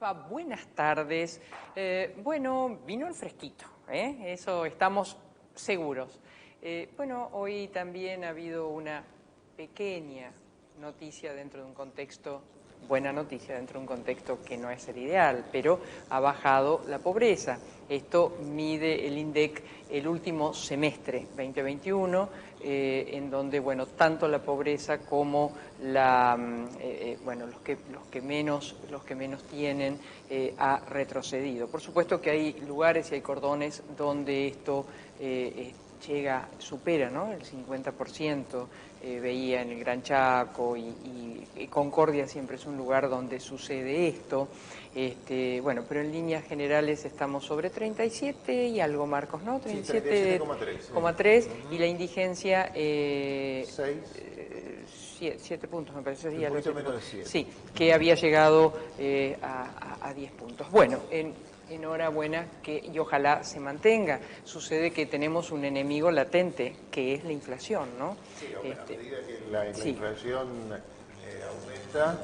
va? Buenas tardes. Bueno, vino el fresquito, eso estamos seguros. Bueno, hoy también ha habido una pequeña noticia dentro de un contexto, buena noticia dentro de un contexto que no es el ideal, pero ha bajado la pobreza. Esto mide el INDEC el último semestre 2021, en donde, bueno, tanto la pobreza como bueno, los que menos tienen ha retrocedido. Por supuesto que hay lugares y hay cordones donde esto supera, ¿no?, el 50%. Veía en el Gran Chaco y Concordia siempre es un lugar donde sucede esto. Bueno, pero en líneas generales estamos sobre 37 y algo, Marcos, ¿no? 37,3 y la indigencia 7 puntos, me parece. Un poquito menos de 7. Sí, que había llegado a 10 puntos. Bueno, enhorabuena y ojalá se mantenga. Sucede que tenemos un enemigo latente, que es la inflación, ¿no? Sí, a medida que la inflación aumenta,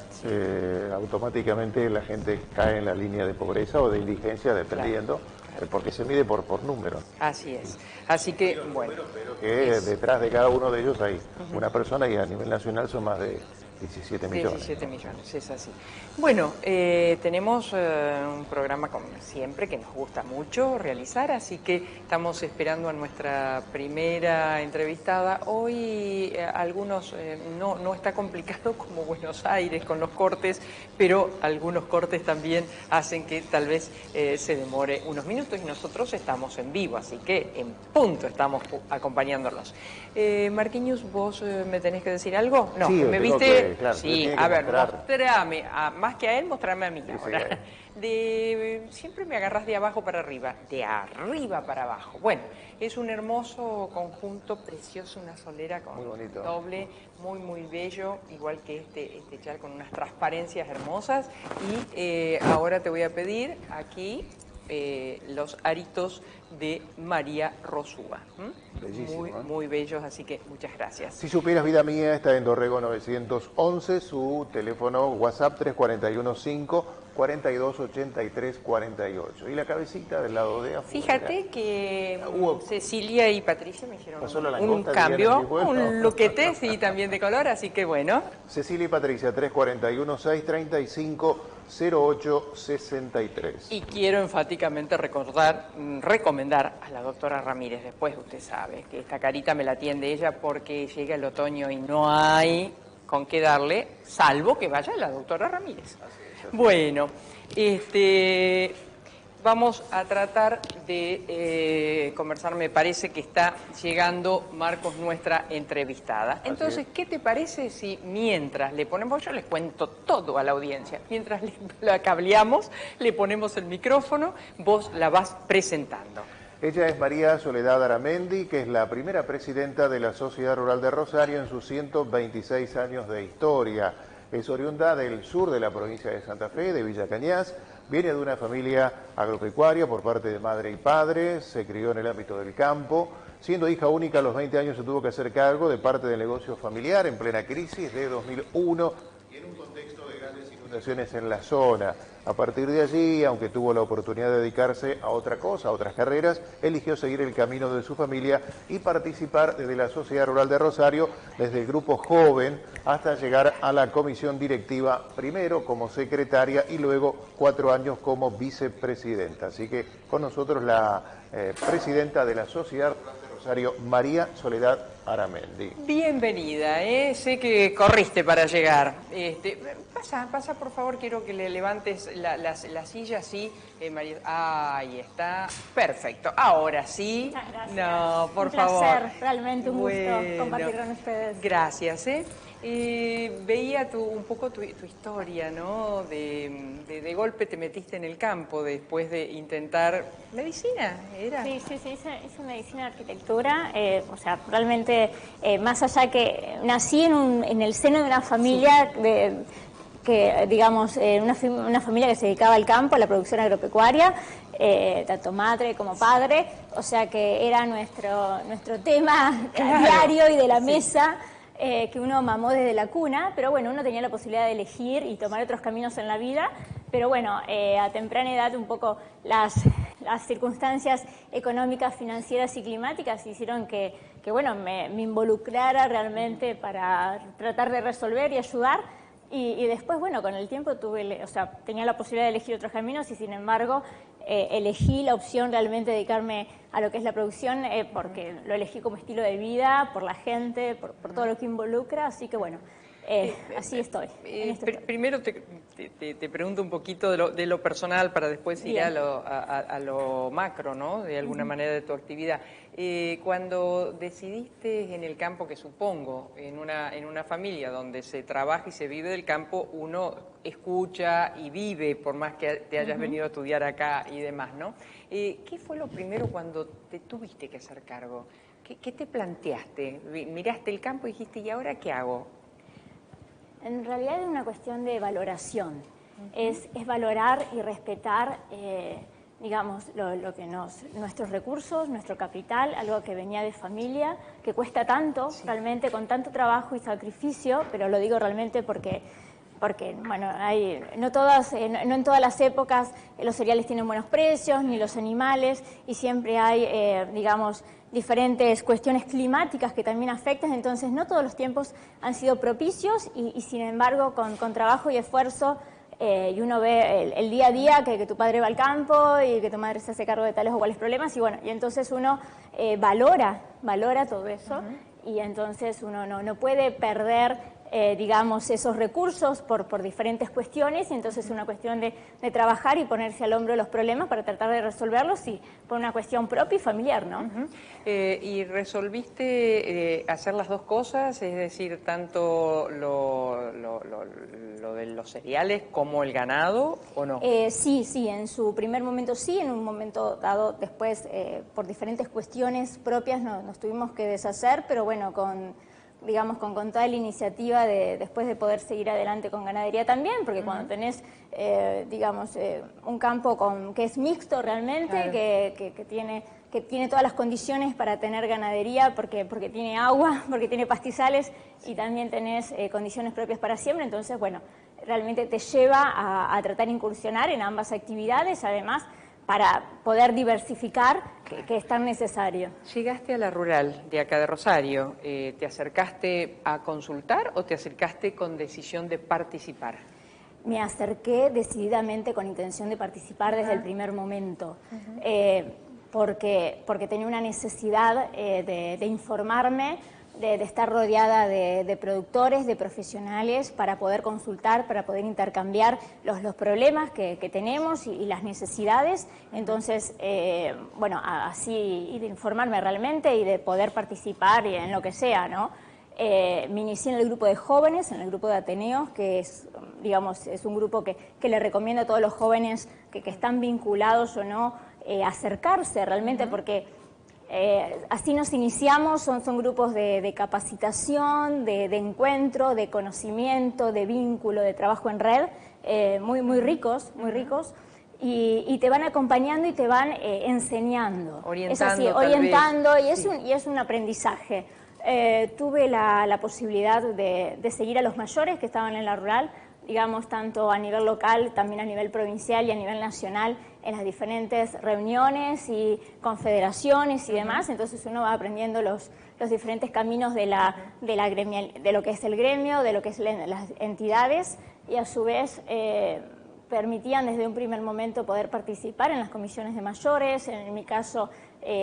automáticamente la gente cae en la línea de pobreza o de indigencia, dependiendo, porque se mide por números. Así es. Así que, bueno. Pero que detrás de cada uno de ellos hay una persona y a nivel nacional son más de 17 millones. 17 millones, es así. Bueno, tenemos un programa, como siempre, que nos gusta mucho realizar, así que estamos esperando a nuestra primera entrevistada. Hoy algunos, no está complicado como Buenos Aires con los cortes, pero algunos cortes también hacen que tal vez se demore unos minutos y nosotros estamos en vivo, así que en punto estamos acompañándolos. Marquinhos, ¿vos me tenés que decir algo? No, sí, ¿me viste? Claro, sí, a ver, mostrame, más que a él, mostrame a mí ahora. Siempre me agarras de abajo para arriba, de arriba para abajo. Bueno, es un hermoso conjunto, precioso, una solera con doble, muy bello, igual que este chal con unas transparencias hermosas. Y ahora te voy a pedir aquí los aritos de María Rosúa. Bellísimo, muy bellos, así que muchas gracias. Si supieras, vida mía, está en Dorrego 911, su teléfono WhatsApp 341-5-4283-48. Y la cabecita del lado de afuera. Fíjate que Cecilia y Patricia me hicieron un cambio, un loquete, sí, también de color, así que bueno. Cecilia y Patricia, 341-635-0863. Y quiero enfáticamente recomendar a la doctora Ramírez. Después usted sabe que esta carita me la atiende ella porque llega el otoño y no hay con qué darle, salvo que vaya la doctora Ramírez. Bueno, vamos a tratar de conversar. Me parece que está llegando, Marcos, nuestra entrevistada. Entonces, ¿qué te parece si mientras le ponemos, yo les cuento todo a la audiencia, mientras la cableamos, le ponemos el micrófono, vos la vas presentando? Ella es María Soledad Aramendi, que es la primera presidenta de la Sociedad Rural de Rosario en sus 126 años de historia. Es oriunda del sur de la provincia de Santa Fe, de Villa Cañas. Viene de una familia agropecuaria por parte de madre y padre, se crió en el ámbito del campo. Siendo hija única a los 20 años se tuvo que hacer cargo de parte del negocio familiar en plena crisis de 2001 y en un contexto de grandes inundaciones en la zona. A partir de allí, aunque tuvo la oportunidad de dedicarse a otra cosa, a otras carreras, eligió seguir el camino de su familia y participar desde la Sociedad Rural de Rosario, desde el grupo joven hasta llegar a la comisión directiva, primero como secretaria y luego 4 años como vicepresidenta. Así que con nosotros la presidenta de la Sociedad Rural de Rosario, María Soledad Aramendi. Bienvenida, sé que corriste para llegar. Pasa por favor, quiero que le levantes la silla así, María. Ahí está, perfecto. Ahora sí. Muchas gracias. No, por favor. Un placer, realmente un gusto compartir con ustedes. Gracias, veía un poco tu historia, ¿no? De golpe te metiste en el campo después de intentar medicina, ¿era? Sí, hice medicina y arquitectura, o sea, realmente, más allá que nací en el seno de una familia una familia que se dedicaba al campo, a la producción agropecuaria, tanto madre como padre, o sea que era nuestro tema diario y de la mesa. Que uno mamó desde la cuna, pero bueno, uno tenía la posibilidad de elegir y tomar otros caminos en la vida. Pero bueno, a temprana edad un poco las circunstancias económicas, financieras y climáticas hicieron que bueno, me involucrara realmente para tratar de resolver y ayudar. Y después, bueno, con el tiempo tenía la posibilidad de elegir otros caminos y sin embargo elegí la opción realmente de dedicarme a lo que es la producción porque lo elegí como estilo de vida, por la gente, por todo lo que involucra, así que bueno, así estoy. Primero te pregunto un poquito de lo personal para después ir a lo macro, ¿no? De alguna manera de tu actividad. Cuando decidiste en el campo, que supongo, en una familia donde se trabaja y se vive del campo, uno escucha y vive, por más que te hayas venido a estudiar acá y demás, ¿no? ¿Qué fue lo primero cuando te tuviste que hacer cargo? ¿Qué te planteaste? Miraste el campo y dijiste, ¿y ahora qué hago? En realidad es una cuestión de valoración, es valorar y respetar, digamos, lo que nuestros recursos, nuestro capital, algo que venía de familia, que cuesta tanto, realmente con tanto trabajo y sacrificio, pero lo digo realmente porque bueno, no en todas las épocas los cereales tienen buenos precios, ni los animales, y siempre hay, digamos, diferentes cuestiones climáticas que también afectan, entonces no todos los tiempos han sido propicios y sin embargo con trabajo y esfuerzo y uno ve el día a día que tu padre va al campo y que tu madre se hace cargo de tales o cuales problemas y bueno, y entonces uno valora todo eso y entonces uno no puede perder digamos, esos recursos por diferentes cuestiones y entonces es una cuestión de trabajar y ponerse al hombro los problemas para tratar de resolverlos y por una cuestión propia y familiar, ¿no? ¿Y resolviste hacer las dos cosas? Es decir, tanto lo de los cereales como el ganado, ¿o no? Sí, en su primer momento sí, en un momento dado después por diferentes cuestiones propias nos tuvimos que deshacer, pero bueno, con toda la iniciativa después de poder seguir adelante con ganadería también, porque cuando tenés, un campo que es mixto realmente, claro, que tiene todas las condiciones para tener ganadería, porque tiene agua, porque tiene pastizales y también tenés condiciones propias para siembra, entonces, bueno, realmente te lleva a tratar de incursionar en ambas actividades, además, para poder diversificar, que es tan necesario. Llegaste a la rural de acá de Rosario, ¿te acercaste a consultar o te acercaste con decisión de participar? Me acerqué decididamente con intención de participar desde el primer momento, porque tenía una necesidad de informarme, de estar rodeada de productores, de profesionales, para poder consultar, para poder intercambiar los problemas que tenemos y las necesidades. Entonces, bueno, así, y de informarme realmente y de poder participar en lo que sea, ¿no? Me inicié en el grupo de jóvenes, en el grupo de Ateneos, que es, digamos, es un grupo que le recomiendo a todos los jóvenes que están vinculados o no, acercarse realmente, porque así nos iniciamos, son grupos de capacitación, de encuentro, de conocimiento, de vínculo, de trabajo en red, muy ricos, y te van acompañando y te van enseñando. Orientando, y es un aprendizaje. Tuve la posibilidad de seguir a los mayores que estaban en la rural, digamos, tanto a nivel local, también a nivel provincial y a nivel nacional, en las diferentes reuniones y confederaciones y demás, entonces uno va aprendiendo los diferentes caminos de lo que es el gremio, de lo que es las entidades, y a su vez permitían desde un primer momento poder participar en las comisiones de mayores, en mi caso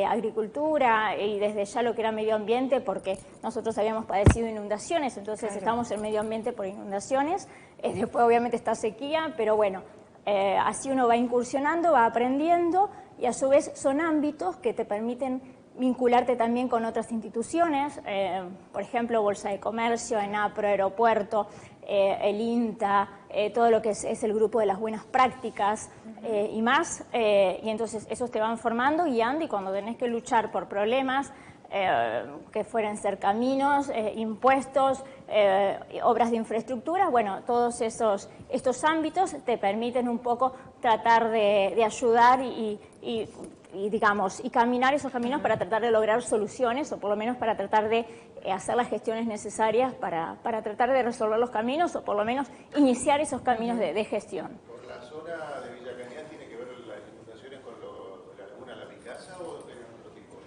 agricultura y desde ya lo que era medio ambiente, porque nosotros habíamos padecido inundaciones, entonces claro, estamos en medio ambiente por inundaciones, después obviamente está sequía, pero bueno, así uno va incursionando, va aprendiendo y a su vez son ámbitos que te permiten vincularte también con otras instituciones, por ejemplo, Bolsa de Comercio, ENAPRO, Aeropuerto, el INTA, todo lo que es el grupo de las buenas prácticas y más, y entonces esos te van formando, guiando, y cuando tenés que luchar por problemas, que fueran ser caminos, impuestos, obras de infraestructura, bueno, todos estos ámbitos te permiten un poco tratar de ayudar y caminar esos caminos para tratar de lograr soluciones, o por lo menos para tratar de hacer las gestiones necesarias para tratar de resolver los caminos, o por lo menos iniciar esos caminos de gestión. Por la zona zona de Villa Cañas tiene que ver las inundaciones con la laguna La Picasa o tienen otro tipo de...?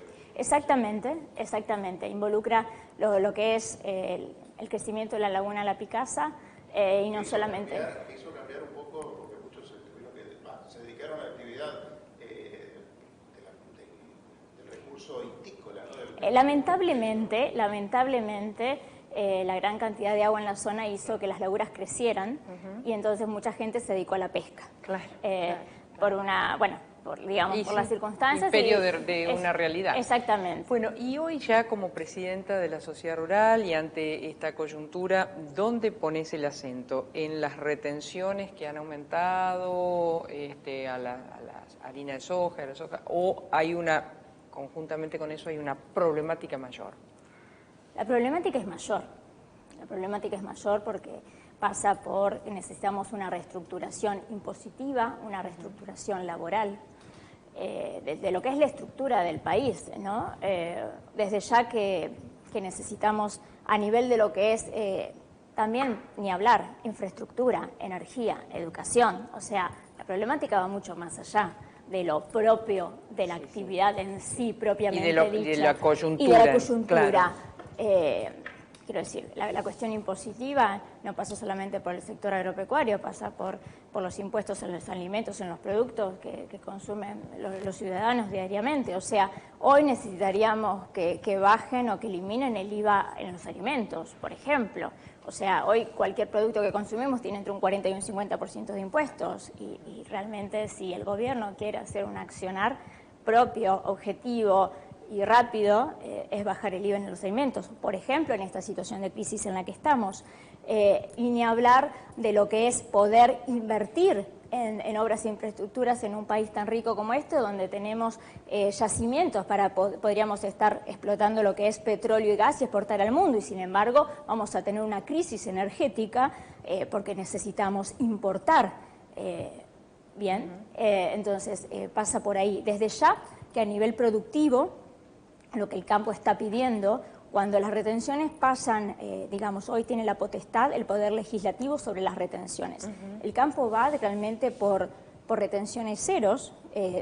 Exactamente. Involucra lo que es el crecimiento de la laguna La Picasa y no solamente... Hizo cambiar un poco, porque muchos se dedicaron a la actividad del recurso hítícola, ¿no? Lamentablemente, la gran cantidad de agua en la zona hizo que las lagunas crecieran y entonces mucha gente se dedicó a la pesca. Claro. Por las circunstancias. Imperio de una realidad. Exactamente. Bueno, y hoy ya como presidenta de la Sociedad Rural y ante esta coyuntura, ¿dónde pones el acento? ¿En las retenciones que han aumentado a la harina de soja, o hay conjuntamente con eso hay una problemática mayor? La problemática es mayor porque pasa por que necesitamos una reestructuración impositiva, una reestructuración laboral, de lo que es la estructura del país, ¿no? Desde ya que necesitamos a nivel de lo que es también, ni hablar, infraestructura, energía, educación, o sea, la problemática va mucho más allá de lo propio de la actividad en sí propiamente dicha. Y de la coyuntura. Y de la coyuntura. Claro. Quiero decir, la cuestión impositiva no pasa solamente por el sector agropecuario, pasa por los impuestos en los alimentos, en los productos que consumen los ciudadanos diariamente. O sea, hoy necesitaríamos que bajen o que eliminen el IVA en los alimentos, por ejemplo. O sea, hoy cualquier producto que consumimos tiene entre un 40 y un 50% de impuestos y realmente si el gobierno quiere hacer un accionar propio, objetivo y rápido, es bajar el IVA en los alimentos, por ejemplo, en esta situación de crisis en la que estamos. Y ni hablar de lo que es poder invertir en obras e infraestructuras en un país tan rico como este, donde tenemos yacimientos podríamos estar explotando lo que es petróleo y gas y exportar al mundo, y sin embargo vamos a tener una crisis energética porque necesitamos importar. Entonces pasa por ahí. Desde ya que a nivel productivo, lo que el campo está pidiendo, cuando las retenciones pasan, hoy tiene la potestad, el poder legislativo sobre las retenciones. El campo va realmente por retenciones ceros,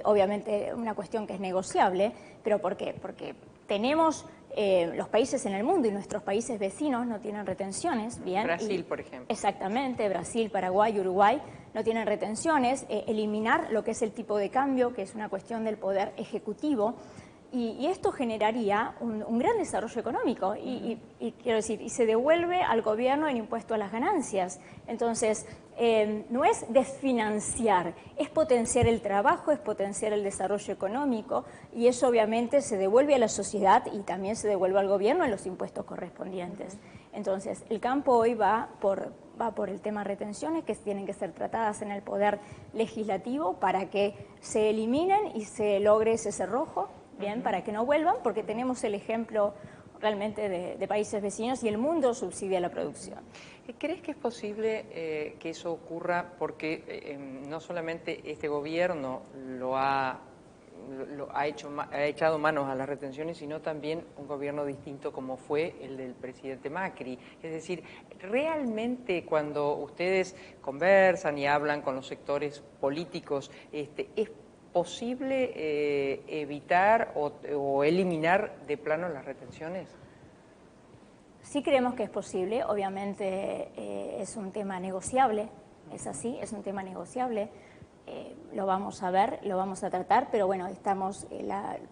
obviamente una cuestión que es negociable, pero ¿por qué? Porque tenemos los países en el mundo y nuestros países vecinos no tienen retenciones. Brasil, por ejemplo. Exactamente, Brasil, Paraguay, Uruguay no tienen retenciones. Eliminar lo que es el tipo de cambio, que es una cuestión del poder ejecutivo, y esto generaría un gran desarrollo económico y quiero decir, y se devuelve al gobierno el impuesto a las ganancias. Entonces, no es desfinanciar, es potenciar el trabajo, es potenciar el desarrollo económico, y eso obviamente se devuelve a la sociedad y también se devuelve al gobierno en los impuestos correspondientes. Entonces, el campo hoy va por el tema de retenciones que tienen que ser tratadas en el poder legislativo para que se eliminen y se logre ese cerrojo. Para que no vuelvan, porque tenemos el ejemplo realmente de países vecinos y el mundo subsidia la producción. ¿Crees que es posible que eso ocurra? Porque no solamente este gobierno ha echado manos a las retenciones, sino también un gobierno distinto como fue el del presidente Macri. Es decir, realmente cuando ustedes conversan y hablan con los sectores políticos, ¿es posible evitar o eliminar de plano las retenciones? Sí creemos que es posible, obviamente es un tema negociable, es así, es un tema negociable, lo vamos a ver, lo vamos a tratar, pero bueno, los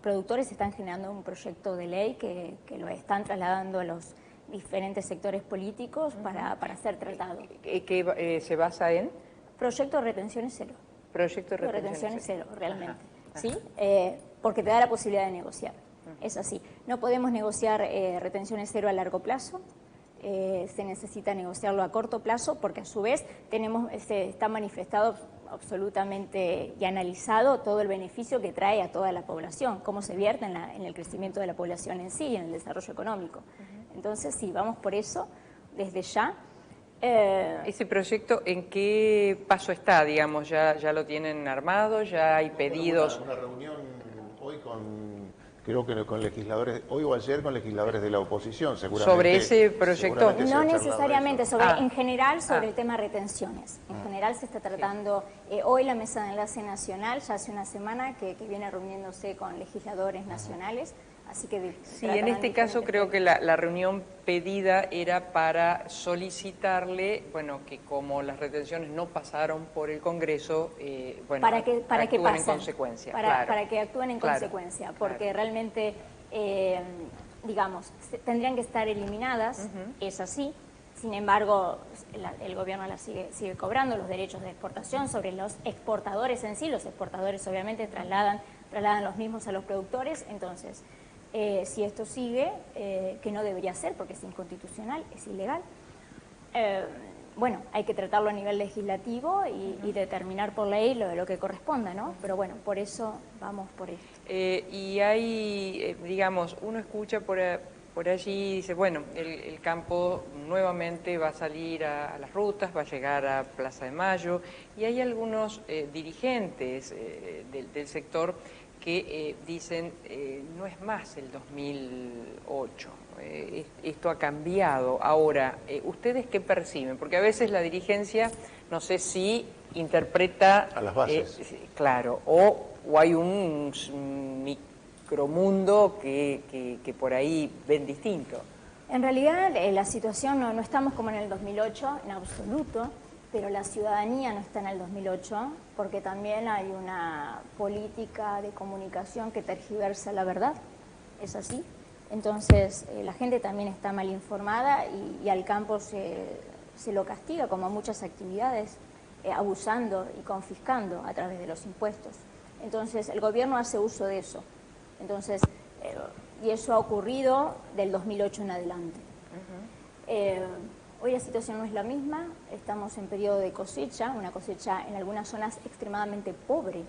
productores están generando un proyecto de ley que lo están trasladando a los diferentes sectores políticos para ser tratado. ¿Que se basa en? Proyecto de retenciones cero. Proyecto de retenciones cero, realmente. Ajá. ¿Sí? Porque te da la posibilidad de negociar. Es así. No podemos negociar retenciones cero a largo plazo. Se necesita negociarlo a corto plazo porque a su vez está manifestado absolutamente y analizado todo el beneficio que trae a toda la población, cómo se vierte en el crecimiento de la población en sí y en el desarrollo económico. Entonces, sí, vamos por eso desde ya. ¿Ese proyecto en qué paso está, digamos? ¿Ya lo tienen armado? ¿Ya hay pedidos? Una reunión hoy con creo que con legisladores, hoy o ayer con legisladores de la oposición, seguramente. ¿Sobre ese proyecto? No necesariamente, en general sobre el tema retenciones. En general se está tratando, hoy la Mesa de Enlace Nacional ya hace una semana que viene reuniéndose con legisladores nacionales. Así que sí, en este caso creo que la reunión pedida era para solicitarle, bueno, que como las retenciones no pasaron por el Congreso, bueno, para que actúen en consecuencia. Para que actúen en consecuencia, porque realmente, digamos, tendrían que estar eliminadas, es así. Sin embargo, el gobierno las sigue cobrando los derechos de exportación sobre los exportadores en sí. Los exportadores obviamente trasladan los mismos a los productores, entonces... si esto sigue, que no debería ser porque es inconstitucional, es ilegal, bueno, hay que tratarlo a nivel legislativo y determinar por ley lo que corresponda, ¿no? Pero bueno, por eso vamos por esto. Y hay, digamos, uno escucha por allí y dice, bueno, el campo nuevamente va a salir a las rutas, va a llegar a Plaza de Mayo, y hay algunos dirigentes del sector que dicen, no es más el 2008, esto ha cambiado. Ahora, ¿ustedes qué perciben? Porque a veces la dirigencia, no sé si interpreta... A las bases. Claro, o hay un micromundo que por ahí ven distinto. En realidad, la situación no estamos como en el 2008, en absoluto. Pero la ciudadanía no está en el 2008 porque también hay una política de comunicación que tergiversa la verdad, es así. Entonces la gente también está mal informada y al campo se lo castiga como a muchas actividades, abusando y confiscando a través de los impuestos. Entonces el gobierno hace uso de eso. Entonces, y eso ha ocurrido del 2008 en adelante. Hoy la situación no es la misma, estamos en periodo de cosecha, una cosecha en algunas zonas extremadamente pobre,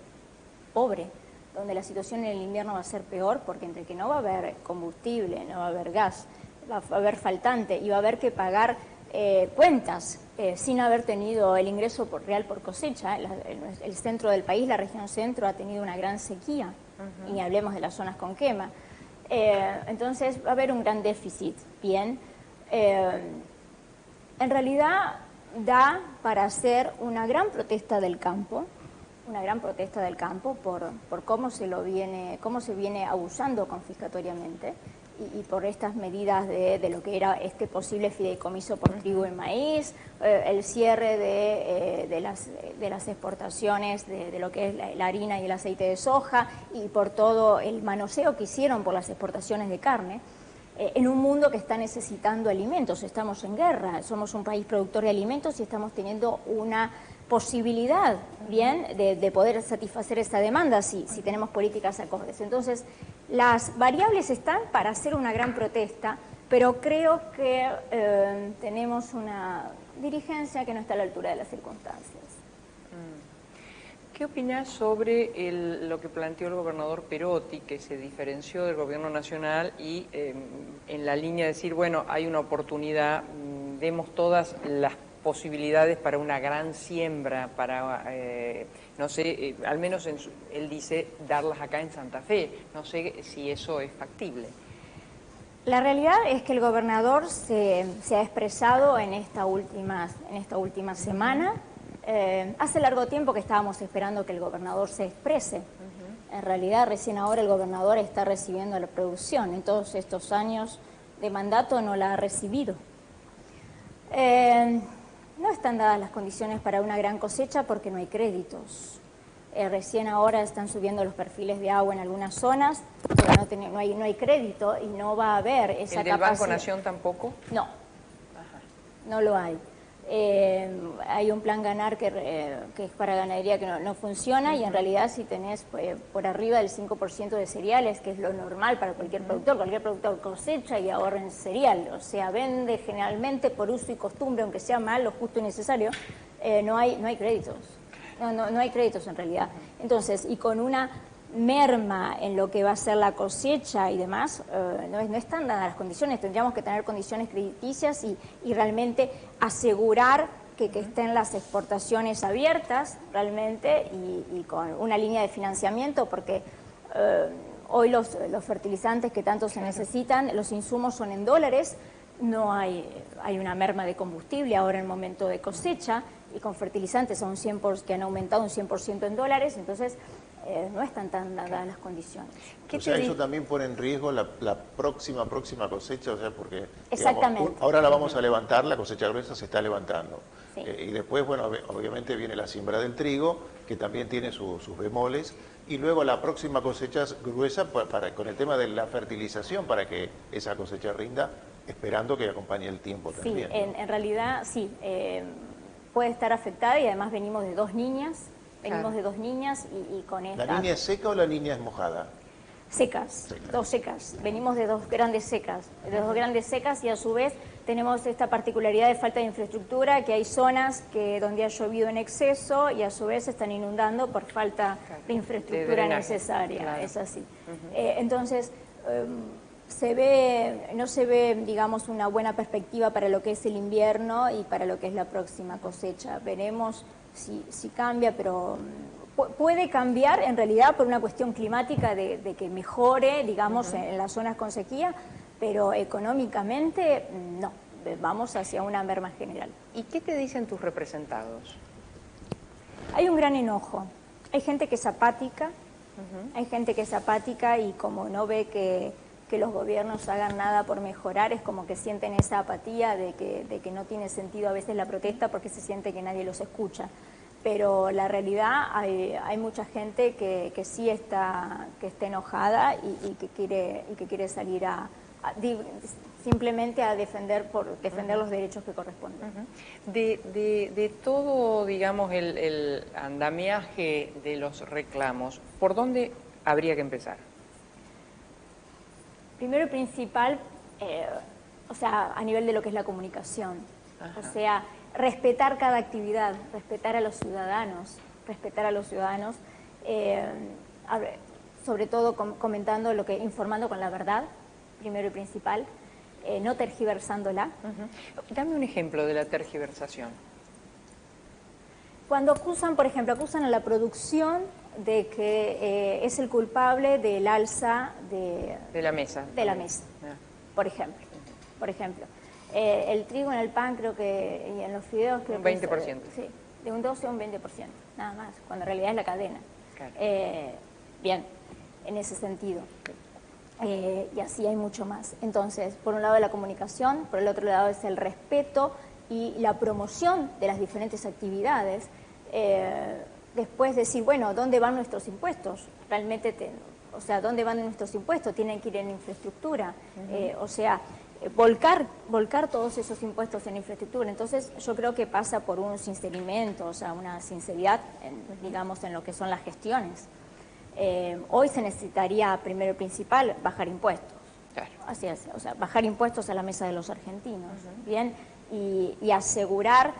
donde la situación en el invierno va a ser peor porque entre que no va a haber combustible, no va a haber gas, va a haber faltante y va a haber que pagar cuentas sin haber tenido el ingreso real por cosecha. El centro del país, la región centro, ha tenido una gran sequía, y ni hablemos de las zonas con quema. Entonces va a haber un gran déficit, bien. En realidad da para hacer una gran protesta del campo, por cómo se viene abusando confiscatoriamente y por estas medidas de lo que era este posible fideicomiso por trigo y maíz, el cierre de las exportaciones de lo que es la harina y el aceite de soja y por todo el manoseo que hicieron por las exportaciones de carne. En un mundo que está necesitando alimentos, estamos en guerra, somos un país productor de alimentos y estamos teniendo una posibilidad, bien, de poder satisfacer esta demanda si tenemos políticas acordes. Entonces, las variables están para hacer una gran protesta, pero creo que tenemos una dirigencia que no está a la altura de las circunstancias. ¿Qué opinás sobre lo que planteó el gobernador Perotti, que se diferenció del gobierno nacional y en la línea de decir, bueno, hay una oportunidad, demos todas las posibilidades para una gran siembra, para, no sé, al menos él dice darlas acá en Santa Fe, no sé si eso es factible? La realidad es que el gobernador se ha expresado en esta última semana. Hace largo tiempo que estábamos esperando que el gobernador se exprese. En realidad, recién ahora el gobernador está recibiendo la producción. En todos estos años de mandato no la ha recibido. No están dadas las condiciones para una gran cosecha porque no hay créditos. Recién ahora están subiendo los perfiles de agua en algunas zonas, pero no hay crédito y no va a haber esa capacidad. ¿El del Banco Nación tampoco? No, no lo hay. Hay un plan ganar que es para ganadería que no funciona y en realidad si tenés por arriba del 5% de cereales, que es lo normal para cualquier productor cosecha y ahorra en cereal, o sea, vende generalmente por uso y costumbre, aunque sea mal, lo justo y necesario, no hay créditos, no hay créditos en realidad. Entonces, y con una merma en lo que va a ser la cosecha y demás, no están dadas las condiciones. Tendríamos que tener condiciones crediticias y realmente asegurar que estén las exportaciones abiertas realmente y con una línea de financiamiento porque hoy los fertilizantes que tanto se necesitan, los insumos son en dólares, no hay una merma de combustible ahora en el momento de cosecha, y con fertilizantes que han aumentado un 100% en dólares, entonces no están tan dadas las condiciones. O sea, eso también pone en riesgo la próxima cosecha, o sea, porque exactamente. Digamos, ahora la vamos a levantar, la cosecha gruesa se está levantando. Sí. Y después, bueno, obviamente viene la siembra del trigo, que también tiene sus bemoles, y luego la próxima cosecha gruesa con el tema de la fertilización para que esa cosecha rinda, esperando que acompañe el tiempo también. Sí, ¿no? en realidad sí, puede estar afectada, y además venimos de dos niñas. Y con esta... ¿La niña es seca o la niña es mojada? Secas, dos secas. Venimos de dos grandes secas, y a su vez tenemos esta particularidad de falta de infraestructura, que hay zonas donde ha llovido en exceso y a su vez se están inundando por falta de infraestructura necesaria. Claro. Es así. Entonces, no se ve, digamos, una buena perspectiva para lo que es el invierno y para lo que es la próxima cosecha. Veremos si cambia, pero puede cambiar en realidad por una cuestión climática de que mejore, digamos, en las zonas con sequía, pero económicamente no, vamos hacia una merma general. ¿Y qué te dicen tus representados? Hay un gran enojo, hay gente que es apática, y como no ve que los gobiernos hagan nada por mejorar, es como que sienten esa apatía de que no tiene sentido a veces la protesta porque se siente que nadie los escucha. Pero la realidad, hay mucha gente que sí está enojada y que quiere salir simplemente a defender los derechos que corresponden. De todo, digamos, el andamiaje de los reclamos, ¿por dónde habría que empezar? Primero y principal, a nivel de lo que es la comunicación. Ajá. O sea, respetar cada actividad, respetar a los ciudadanos, sobre todo comentando informando con la verdad, primero y principal, no tergiversándola. Dame un ejemplo de la tergiversación. Cuando acusan a la producción de que es el culpable del alza de la mesa. Por ejemplo. El trigo en el pan y en los fideos creo que 20%. Sí, de un 12 a un 20%, nada más, cuando en realidad es la cadena. Claro. Bien, en ese sentido. Y así hay mucho más. Entonces, por un lado la comunicación, por el otro lado es el respeto y la promoción de las diferentes actividades. Después decir, bueno, ¿dónde van nuestros impuestos? Realmente, ¿dónde van nuestros impuestos? Tienen que ir en infraestructura. Volcar todos esos impuestos en infraestructura. Entonces, yo creo que pasa por un sinceramiento, una sinceridad, en lo que son las gestiones. Hoy se necesitaría, primero y principal, bajar impuestos. Claro. Así es, bajar impuestos a la mesa de los argentinos, ¿bien? Y asegurar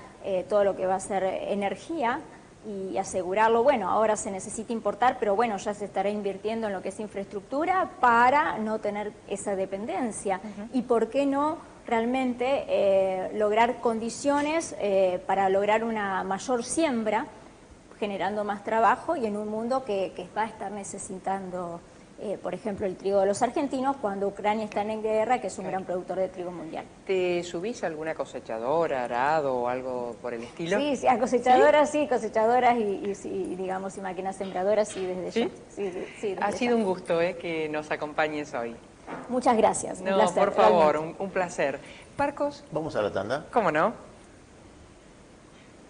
todo lo que va a ser energía, y asegurarlo, bueno, ahora se necesita importar, pero bueno, ya se estará invirtiendo en lo que es infraestructura para no tener esa dependencia. Y por qué no realmente lograr condiciones para lograr una mayor siembra, generando más trabajo y en un mundo que va a estar necesitando, por ejemplo, el trigo de los argentinos cuando Ucrania está en guerra, que es un gran productor de trigo mundial. ¿Te subís a alguna cosechadora, arado o algo por el estilo? Sí, a cosechadoras, cosechadoras y digamos, y máquinas sembradoras, sí, desde ya. Sí, ha sido un gusto que nos acompañes hoy. Muchas gracias, un placer. Por favor, un placer. Marcos. ¿Vamos a la tanda? ¿Cómo no?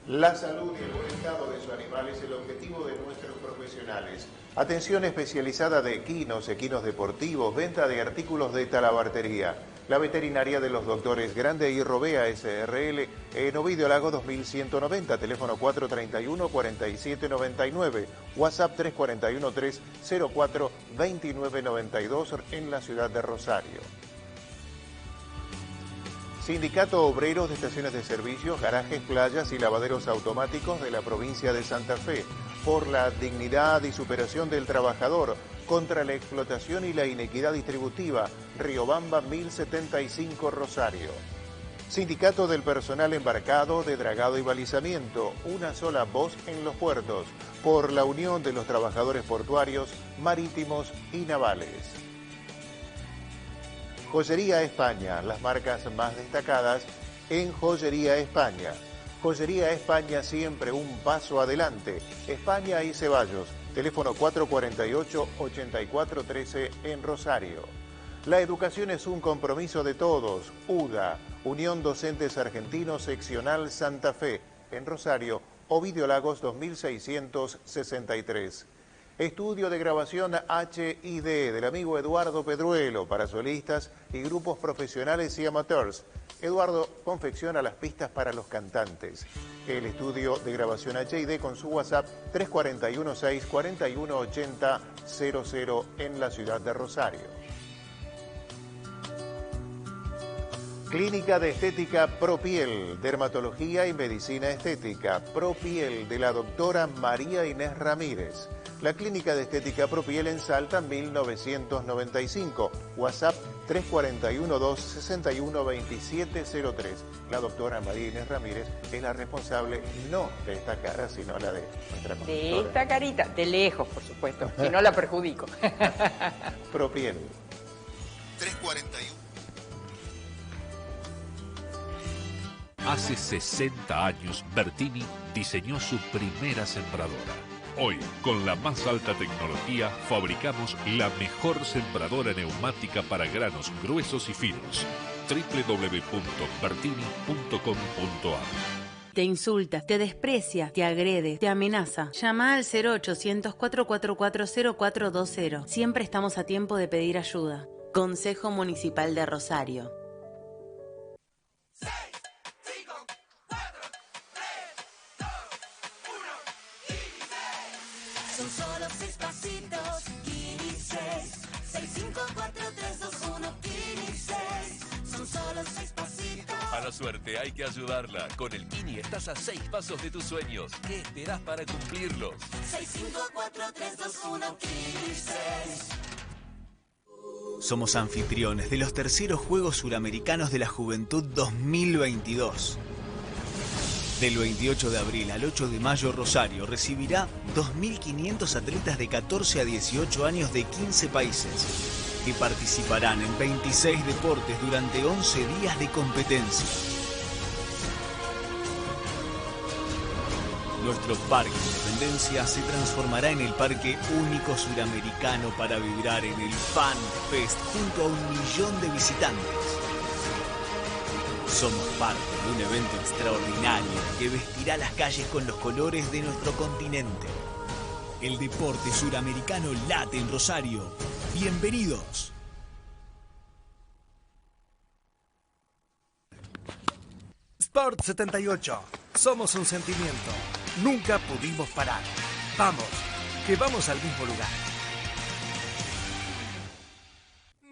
La salud y el buen estado de su animal es el objetivo de nuestros profesionales. Atención especializada de equinos deportivos, venta de artículos de talabartería. La veterinaria de los doctores Grande y Robea S.R.L. en Ovidio Lago 2190, teléfono 431-4799, WhatsApp 341-304-2992 en la ciudad de Rosario. Sindicato Obreros de Estaciones de Servicios, Garajes, Playas y Lavaderos Automáticos de la provincia de Santa Fe, por la dignidad y superación del trabajador, contra la explotación y la inequidad distributiva, Riobamba 1075 Rosario. Sindicato del Personal Embarcado de Dragado y Balizamiento, una sola voz en los puertos, por la unión de los trabajadores portuarios, marítimos y navales. Joyería España, las marcas más destacadas en Joyería España. Joyería España, siempre un paso adelante. España y Ceballos, teléfono 448-8413 en Rosario. La educación es un compromiso de todos. UDA, Unión Docentes Argentinos Seccional Santa Fe, en Rosario, Ovidio Lagos 2663. Estudio de grabación HID del amigo Eduardo Pedruelo para solistas y grupos profesionales y amateurs. Eduardo confecciona las pistas para los cantantes. El estudio de grabación HID con su WhatsApp 341-641-8000 en la ciudad de Rosario. Clínica de Estética Propiel, Dermatología y Medicina Estética. Propiel, de la doctora María Inés Ramírez. La Clínica de Estética Propiel en Salta, 1995. WhatsApp 341-261-2703. La doctora María Inés Ramírez es la responsable no de esta cara, sino la de nuestra conductora. De esta carita, de lejos, por supuesto, si no la perjudico. Propiel. 341. Hace 60 años, Bertini diseñó su primera sembradora. Hoy, con la más alta tecnología, fabricamos la mejor sembradora neumática para granos gruesos y finos. www.bertini.com.ar. Te insulta, te desprecia, te agrede, te amenaza. Llama al 0800-444-0420. Siempre estamos a tiempo de pedir ayuda. Consejo Municipal de Rosario. Son solo 6 pasitos, Kini 6. 6, 5, 4, 3, 2, 1, Kini 6. Son solo 6 pasitos. A la suerte hay que ayudarla. Con el Kini estás a 6 pasos de tus sueños. ¿Qué esperás para cumplirlos? 6, 5, 4, 3, 2, 1, Kini 6. Somos anfitriones de los terceros Juegos Suramericanos de la Juventud 2022. Del 28 de abril al 8 de mayo, Rosario recibirá 2.500 atletas de 14 a 18 años de 15 países, que participarán en 26 deportes durante 11 días de competencia. Nuestro Parque Independencia se transformará en el parque único suramericano para vibrar en el Fan Fest junto a 1 millón de visitantes. Somos parte de un evento extraordinario que vestirá las calles con los colores de nuestro continente. El deporte suramericano late en Rosario. Bienvenidos. Sport 78. Somos un sentimiento. Nunca pudimos parar. Vamos, que vamos al mismo lugar.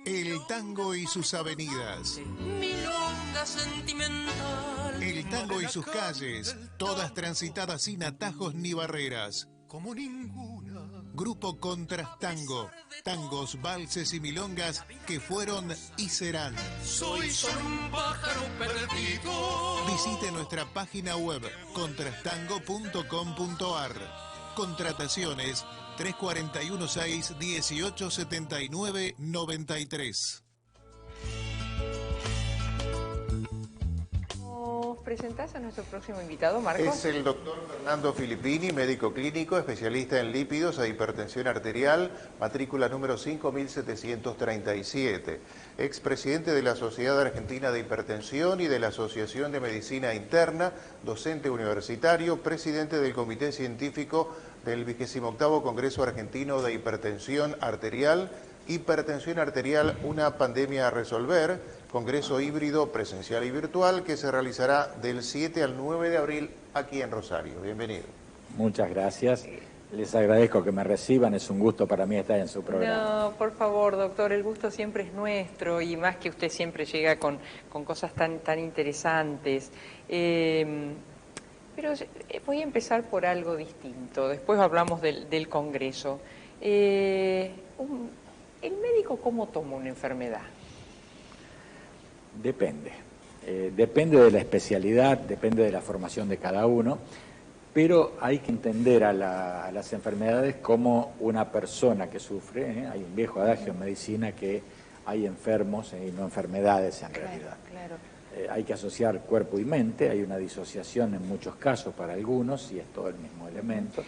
El tango y sus avenidas. Milonga sentimental. El tango y sus calles, todas transitadas sin atajos ni barreras. Como ninguna. Grupo Contrastango, tangos, valses y milongas que fueron y serán. Soy solo un pájaro perdido. Visite nuestra página web contrastango.com.ar. Contrataciones 341-6-1879-93. ¿Nos presentás a nuestro próximo invitado, Marcos? Es el doctor Fernando Filippini, médico clínico, especialista en lípidos e hipertensión arterial, matrícula número 5737. Expresidente de la Sociedad Argentina de Hipertensión y de la Asociación de Medicina Interna, docente universitario, presidente del Comité Científico del 28º Congreso Argentino de Hipertensión Arterial, una pandemia a resolver, congreso híbrido presencial y virtual que se realizará del 7 al 9 de abril aquí en Rosario. Bienvenido. Muchas gracias. Les agradezco que me reciban, es un gusto para mí estar en su programa. No, por favor, doctor, el gusto siempre es nuestro y más que usted siempre llega con cosas tan interesantes. Pero voy a empezar por algo distinto, después hablamos del Congreso. ¿El médico cómo toma una enfermedad? Depende. Depende de la especialidad, depende de la formación de cada uno, pero hay que entender a las enfermedades como una persona que sufre. Hay un viejo adagio en medicina que hay enfermos y no enfermedades en realidad. Claro. Hay que asociar cuerpo y mente, hay una disociación en muchos casos para algunos y es todo el mismo elemento.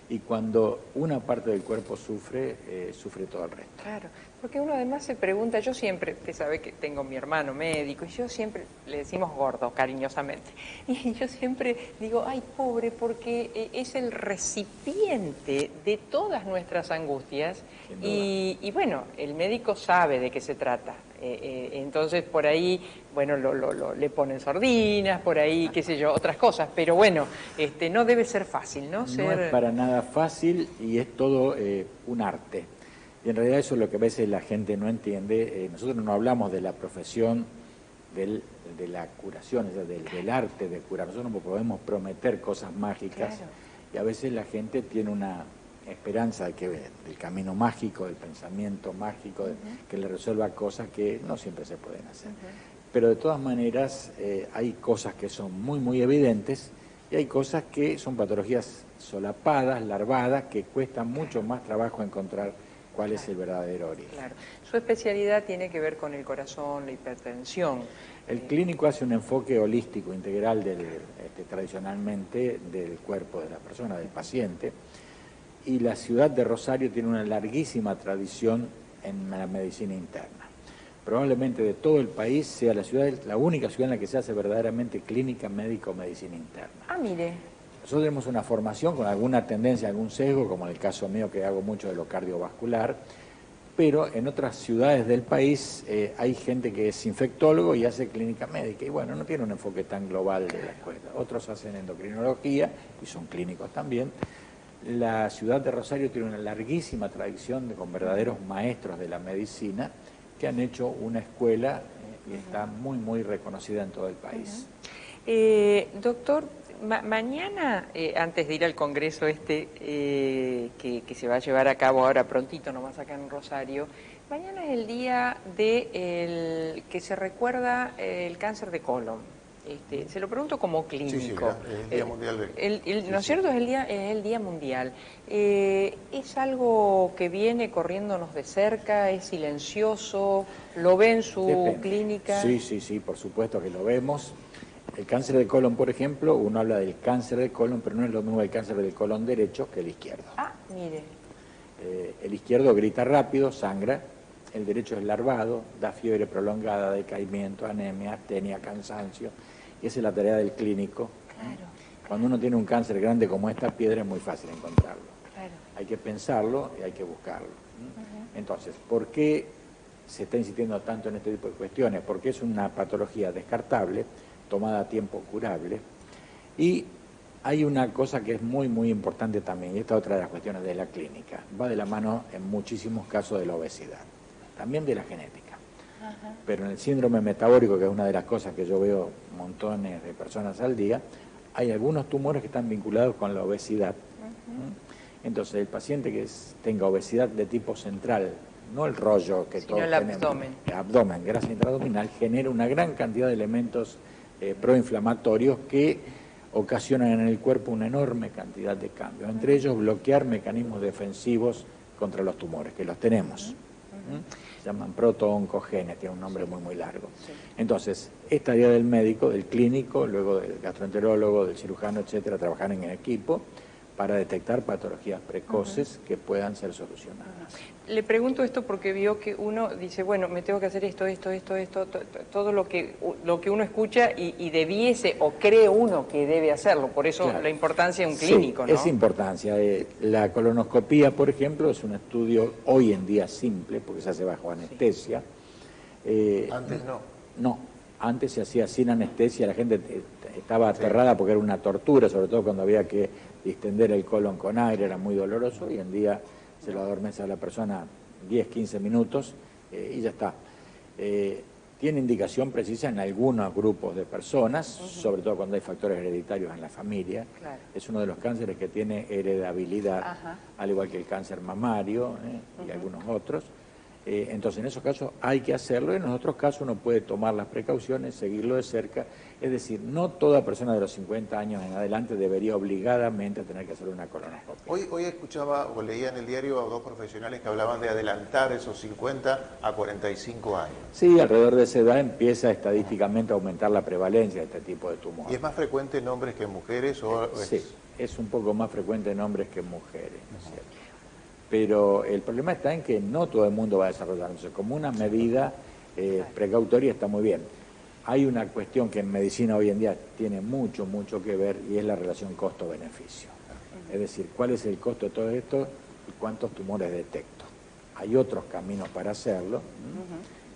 Y cuando una parte del cuerpo sufre, sufre todo el resto. Claro, porque uno además se pregunta, yo siempre, usted sabe que tengo mi hermano médico y yo siempre le decimos gordo cariñosamente, y yo siempre digo, ay pobre, porque es el recipiente de todas nuestras angustias y bueno, el médico sabe de qué se trata. Entonces por ahí, bueno, le ponen sardinas, por ahí, qué sé yo, otras cosas, pero bueno, no debe ser fácil, ¿no? No es para nada fácil y es todo un arte. Y en realidad eso es lo que a veces la gente no entiende. Nosotros no hablamos de la profesión de la curación, es decir, del arte de curar. Nosotros no podemos prometer cosas mágicas, claro. Y a veces la gente tiene una esperanza de que del camino mágico, del pensamiento mágico, que le resuelva cosas que no siempre se pueden hacer. Pero de todas maneras hay cosas que son muy, muy evidentes y hay cosas que son patologías solapadas, larvadas, que cuestan mucho más trabajo encontrar cuál es el verdadero origen. Claro. Su especialidad tiene que ver con el corazón, la hipertensión. El clínico hace un enfoque holístico, integral, tradicionalmente, del cuerpo de la persona, del paciente. Y la ciudad de Rosario tiene una larguísima tradición en la medicina interna. Probablemente de todo el país sea la única ciudad en la que se hace verdaderamente clínica médico-medicina interna. Ah, mire. Nosotros tenemos una formación con alguna tendencia, algún sesgo, como en el caso mío que hago mucho de lo cardiovascular, pero en otras ciudades del país hay gente que es infectólogo y hace clínica médica, y bueno, no tiene un enfoque tan global de la escuela. Otros hacen endocrinología y son clínicos también. La ciudad de Rosario tiene una larguísima tradición con verdaderos maestros de la medicina que han hecho una escuela y está muy, muy reconocida en todo el país. Doctor, mañana, antes de ir al congreso que se va a llevar a cabo ahora prontito, nomás acá en Rosario, mañana es el día que se recuerda el cáncer de colon. Se lo pregunto como clínico. Sí, es el Día Mundial ¿No es cierto? Es el Día Mundial. ¿Es algo que viene corriéndonos de cerca? ¿Es silencioso? ¿Lo ve en su clínica? Sí, por supuesto que lo vemos. El cáncer de colon, por ejemplo, uno habla del cáncer de colon, pero no es lo mismo el cáncer del colon derecho que el izquierdo. Ah, mire. El izquierdo grita rápido, sangra. El derecho es larvado, da fiebre prolongada, decaimiento, anemia, astenia, cansancio. Y esa es la tarea del clínico. Claro. Cuando uno tiene un cáncer grande como esta piedra es muy fácil encontrarlo. Claro. Hay que pensarlo y hay que buscarlo. Entonces, ¿por qué se está insistiendo tanto en este tipo de cuestiones? Porque es una patología descartable, tomada a tiempo curable. Y hay una cosa que es muy, muy importante también, y esta es otra de las cuestiones de la clínica. Va de la mano en muchísimos casos de la obesidad, también de la genética. Pero en el síndrome metabólico, que es una de las cosas que yo veo montones de personas al día, hay algunos tumores que están vinculados con la obesidad. Entonces, el paciente que tenga obesidad de tipo central, no el rollo que todos tenemos, abdomen, grasa intraabdominal, genera una gran cantidad de elementos proinflamatorios que ocasionan en el cuerpo una enorme cantidad de cambios, entre ellos bloquear mecanismos defensivos contra los tumores, que los tenemos. Se llaman proto-oncogenes, tiene un nombre muy, muy largo. Entonces, esta idea del médico, del clínico, luego del gastroenterólogo, del cirujano, etcétera, trabajar en equipo para detectar patologías precoces que puedan ser solucionadas. Le pregunto esto porque vio que uno dice, bueno, me tengo que hacer esto, todo lo que uno escucha y debiese o cree uno que debe hacerlo. Por eso claro. La importancia de un clínico, sí, ¿no? Es importancia. La colonoscopía, por ejemplo, es un estudio hoy en día simple porque se hace bajo anestesia. Antes no. No, antes se hacía sin anestesia, la gente estaba aterrada porque era una tortura, sobre todo cuando había que distender el colon con aire, era muy doloroso. Hoy en día se lo adormece a la persona 10, 15 minutos y ya está. Tiene indicación precisa en algunos grupos de personas, sobre todo cuando hay factores hereditarios en la familia. Claro. Es uno de los cánceres que tiene heredabilidad, al igual que el cáncer mamario y algunos otros. Entonces, en esos casos hay que hacerlo, en otros casos uno puede tomar las precauciones, seguirlo de cerca. Es decir, no toda persona de los 50 años en adelante debería obligadamente tener que hacer una colonoscopia. Hoy escuchaba o leía en el diario a dos profesionales que hablaban de adelantar esos 50 a 45 años. Sí, alrededor de esa edad empieza estadísticamente a aumentar la prevalencia de este tipo de tumores. ¿Y es más frecuente en hombres que en mujeres? Sí, es un poco más frecuente en hombres que en mujeres, ¿no es cierto? Pero el problema está en que no todo el mundo va a desarrollarse. Como una medida precautoria está muy bien. Hay una cuestión que en medicina hoy en día tiene mucho que ver y es la relación costo-beneficio. Es decir, cuál es el costo de todo esto y cuántos tumores detecto. Hay otros caminos para hacerlo,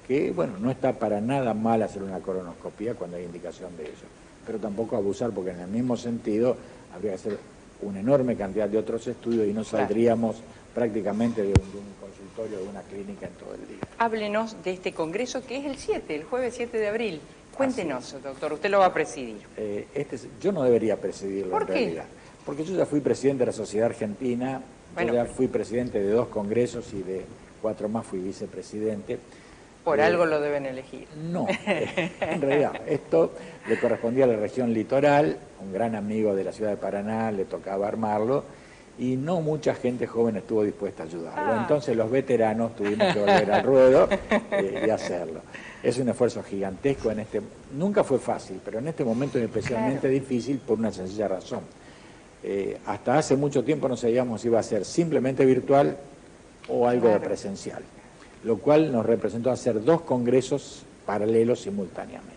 que bueno, no está para nada mal hacer una colonoscopia cuando hay indicación de ello. Pero tampoco abusar, porque en el mismo sentido habría que hacer una enorme cantidad de otros estudios y no saldríamos prácticamente de un consultorio, de una clínica en todo el día. Háblenos de este congreso que es el 7, el jueves 7 de abril. Cuéntenos, doctor, usted lo va a presidir. Yo no debería presidirlo. ¿Por qué? En realidad, porque yo ya fui presidente de la Sociedad Argentina, Bueno, yo ya fui presidente de 2 congresos y de 4 más fui vicepresidente. Por algo lo deben elegir. No, en realidad, esto le correspondía a la región litoral, un gran amigo de la ciudad de Paraná, le tocaba armarlo, y no mucha gente joven estuvo dispuesta a ayudarlo. Entonces los veteranos tuvimos que volver al ruedo y hacerlo. Es un esfuerzo gigantesco, nunca fue fácil, pero en este momento es especialmente difícil por una sencilla razón. Hasta hace mucho tiempo no sabíamos si iba a ser simplemente virtual o algo de presencial, lo cual nos representó hacer 2 congresos paralelos simultáneamente.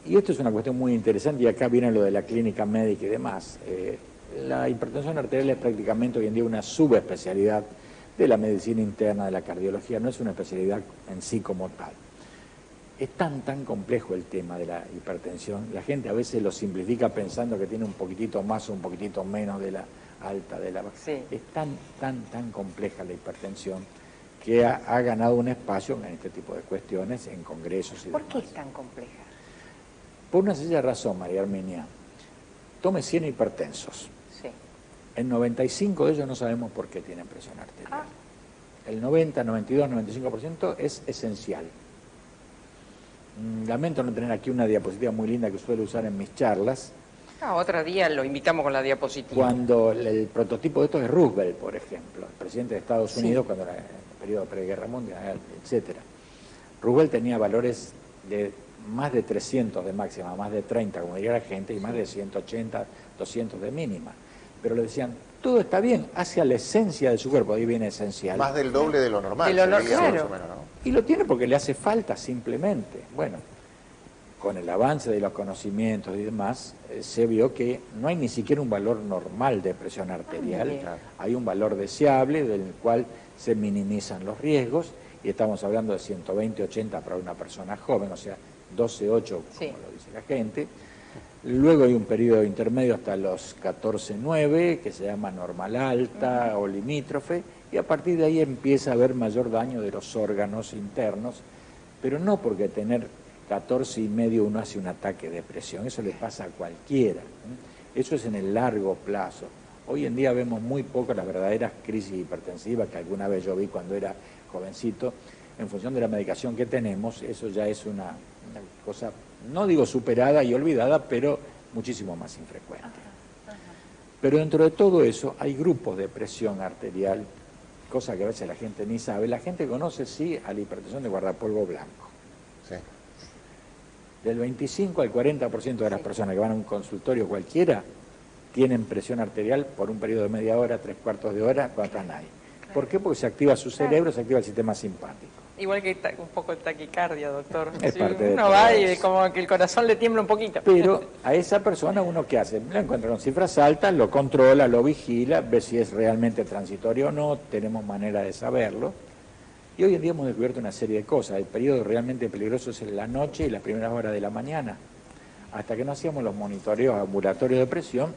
Y esto es una cuestión muy interesante, y acá viene lo de la clínica médica y demás. La hipertensión arterial es prácticamente hoy en día una subespecialidad de la medicina interna, de la cardiología, no es una especialidad en sí como tal. Es tan complejo el tema de la hipertensión, la gente a veces lo simplifica pensando que tiene un poquitito más o un poquitito menos de la alta, de la... Sí. Es tan compleja la hipertensión que ha ganado un espacio en este tipo de cuestiones, en congresos y ¿Por demás. qué es tan compleja? Por una sencilla razón, María Armenia. Tome 100 hipertensos. Sí. En 95 de ellos no sabemos por qué tienen presión arterial. El 90, 92, 95% es esencial. Lamento no tener aquí una diapositiva muy linda que suelo usar en mis charlas. Otro día lo invitamos con la diapositiva. Cuando el prototipo de esto es Roosevelt, por ejemplo, el presidente de Estados Unidos, cuando era en el periodo de preguerra mundial, etc. Roosevelt tenía valores de más de 300 de máxima, más de 30, como diría la gente, y más de 180, 200 de mínima. Pero le decían, todo está bien, hacia la esencia de su cuerpo, ahí viene esencial. Más del doble de lo normal. De lo sería, claro. más o menos, ¿no? Y lo tiene porque le hace falta simplemente. Bueno, con el avance de los conocimientos y demás, se vio que no hay ni siquiera un valor normal de presión arterial, hay un valor deseable del cual se minimizan los riesgos, y estamos hablando de 120-80 para una persona joven, o sea, 12-8, como lo dice la gente. Luego hay un periodo intermedio hasta los 14-9, que se llama normal alta o limítrofe, y a partir de ahí empieza a haber mayor daño de los órganos internos, pero no porque tener 14,5 uno hace un ataque de presión, eso le pasa a cualquiera. Eso es en el largo plazo. Hoy en día vemos muy poco las verdaderas crisis hipertensivas que alguna vez yo vi cuando era jovencito. En función de la medicación que tenemos, eso ya es una cosa, no digo superada y olvidada, pero muchísimo más infrecuente. Pero dentro de todo eso hay grupos de presión arterial, cosa que a veces la gente ni sabe. La gente conoce, sí, a la hipertensión de guardapolvo blanco. Sí. Del 25 al 40% de las personas que van a un consultorio cualquiera tienen presión arterial por un periodo de media hora, 3/4 de hora, cuando no hay. ¿Por qué? Porque se activa su cerebro, se activa el sistema simpático. Igual que un poco de taquicardia, doctor. Es parte de uno todo va y eso. como que el corazón le tiembla un poquito. Pero a esa persona uno ¿qué hace? La encuentra con cifras altas, lo controla, lo vigila, ve si es realmente transitorio o no, tenemos manera de saberlo. Y hoy en día hemos descubierto una serie de cosas. El periodo realmente peligroso es en la noche y las primeras horas de la mañana. Hasta que no hacíamos los monitoreos ambulatorios de presión,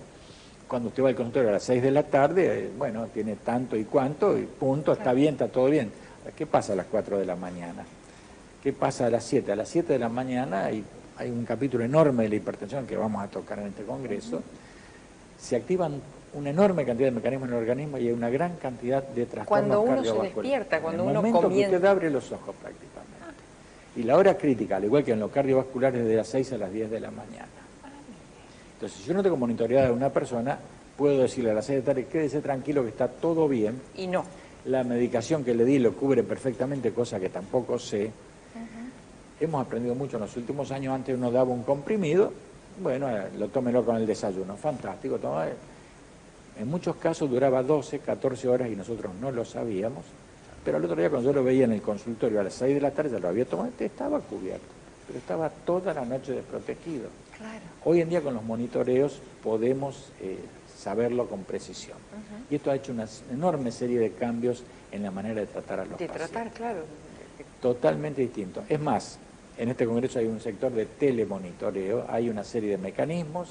cuando usted va al consultorio a las 6 de la tarde, bueno, tiene tanto y cuánto, y punto, está bien, está todo bien. ¿Qué pasa a las 4 de la mañana? ¿Qué pasa a las 7? A las 7 de la mañana hay un capítulo enorme de la hipertensión que vamos a tocar en este congreso. Se activan una enorme cantidad de mecanismos en el organismo y hay una gran cantidad de trastornos Cuando uno se cardiovasculares. despierta, cuando en el uno momento comienza. que usted abre los ojos prácticamente. Y la hora crítica, al igual que en lo cardiovascular, es de las 6 a las 10 de la mañana. Entonces, si yo no tengo monitoreada a una persona, puedo decirle a la secretaria, quédese tranquilo que está todo bien. Y no. La medicación que le di lo cubre perfectamente, cosa que tampoco sé. Hemos aprendido mucho en los últimos años. Antes uno daba un comprimido, bueno, tómelo con el desayuno, fantástico. En muchos casos duraba 12, 14 horas y nosotros no lo sabíamos. Pero al otro día cuando yo lo veía en el consultorio a las 6 de la tarde, ya lo había tomado, estaba cubierto, pero estaba toda la noche desprotegido. Claro. Hoy en día con los monitoreos podemos saberlo con precisión. Y esto ha hecho una enorme serie de cambios en la manera de tratar a los pacientes. De tratar, claro. Totalmente distinto. Es más, en este congreso hay un sector de telemonitoreo, hay una serie de mecanismos